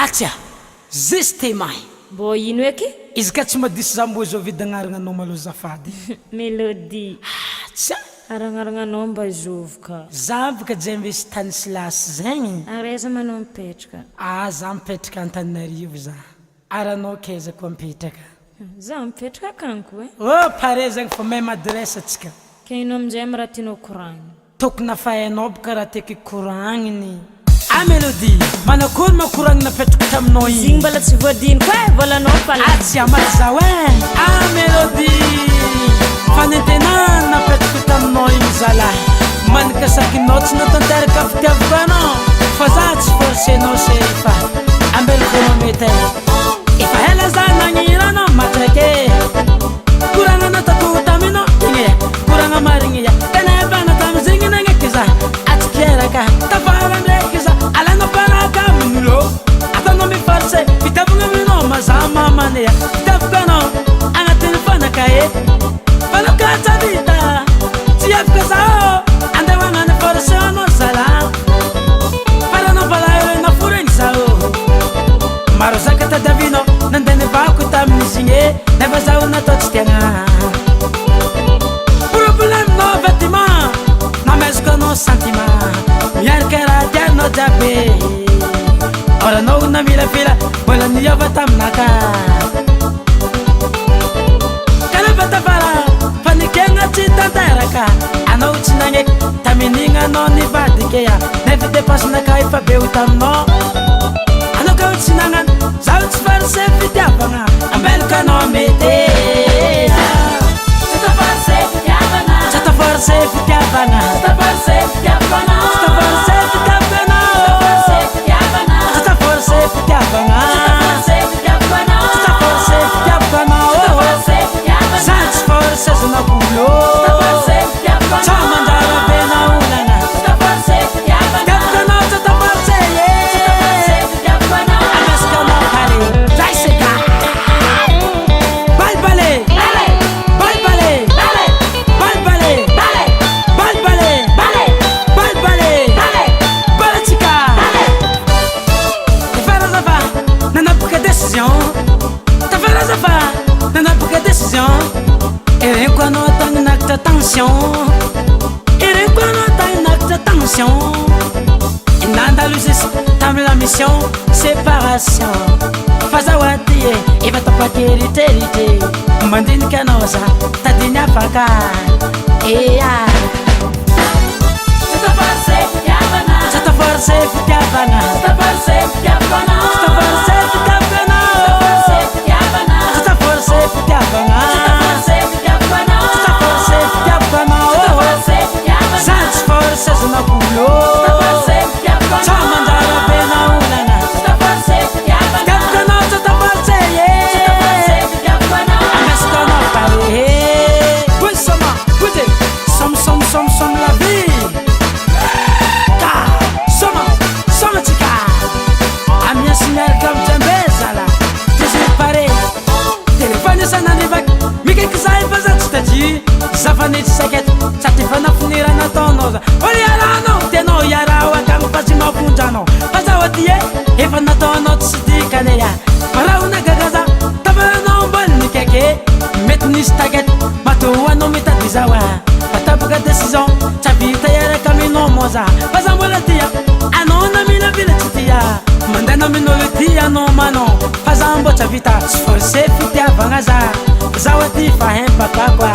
Atia, zesty mahy. Mbô ino eky? Izy ka tsy madisy za mbô zao vidagnaragnanao malo zafady. Mélodie. Tsia, Aragnaranganao mba zovoka. za baka jembe Stanislas zegny. Areza manao mipetraka. Za mipetraka Antananarivo za. Aranao keza koa mipetraka. Za mipetraka akanko e. Oh, pare zegny fa même adresse atsika. Ka ino amizay amy raha tianao koragny. Tokony afahanao baka raha tiky koragniny. Mélodie, manakory makoragny napetraka taminao Zigny igny. mbala tsy voadiniky e, volanao fa la. Atsia mazaho e. Mélodie, fanentenana napetraka taminao igny zalahy. Manakasakinao tsy natanteraka fitiavakanao. Fa za tsy forcenao se fa ambelako mety e. Efa ela za nagniranao matrake. Koragna natako taminao igny e. Koragna marigny ya. Tena ebana tamizigny nagnaky za. Atsikieraka tafara ndraiky za. Alanao baraka amin'olo. Atanao mifarse fitiavagna aminao mazaha mamane ya. Fitiavakanao agnatin'ny fanaka e. Fanokatsa vita tsy afaka zao. Andeha hagnano force anao zala. Faranao bala naforagny zao. Maro zaka tadiavinao nandeha nivako tamin'izy igny e. Nefa zaho natao tsy tiagna. Problemenao vêtement namezoko anao sentiment. Miaraka raha tianao jiaby. Oranao namilafila mbola niova taminaka. Kanefa tafara fanikegna tsy tanteraka. Anao tsy nagneky tamin'igny anao nivadika ya. Nefa dépensenaka efa be ho taminao. Anao ka tsy nagnano zaho tsy farse fitiavagna. Ambelaka anao mety. Sata force fitiavagna. Sata force fitiavagna. Sata force fitiavagna. Sata force fitiavagna. Sata force fitiavagna. Za tsy force zanak'olo. Tsao manjara be na olana. Fitiavakanao sata force ye. Amesikanao pare. Zay se ka. Balbale. Balbale. Balbale. Balbale. Balbale. Balatsika. Tafara zafa nanapaka décision. Tafara zafa nanapaka décision. Ireiko anao tagny nakitra tension. Ireiko anao tagny nakitra tension. Nandalo izy tamy la mission séparation. Fazaho aty e efa tapakeritreritry. Mandiniky anao za tadiny afaka. Ea Sata force fitiavagna. Sata force fitiavagna. Sata force fitiavagna. Sata force fitiavagna. Sata force fitiavagna. Sata force fitiavagna. Za tsy force zanak'olo. Tsao manjara be na olana. Fitiavakanao sata force ye. Amesikanao pare. Pozy sama, pozy. Som la vie. Ka, soma tsika. Amiasy miaraka amijambe zala. Désir pare. Telefony sananivaky. Mikaiky za efa za tsy tadia. Za fanitsy saketo satria efa nafonira nataonao za. Olo iaranao tianao iarao akagny fa tsy mahafondrano. Fa zaho aty e efa nataonao tsy dikany ya. Raha nagaga za tavaranao mbôly mikaiky. Mety nisy taketo matoanao mitady zaho a. Fatapaka décision tsy avita iaraka aminao moa za. Fa za mbola tia anao namilavila tsy tia. Mandena amin'olo tia anao manao. Fa za mbô tsy avita tsy force fitiavagna za. Zaho aty fa hempaka koa.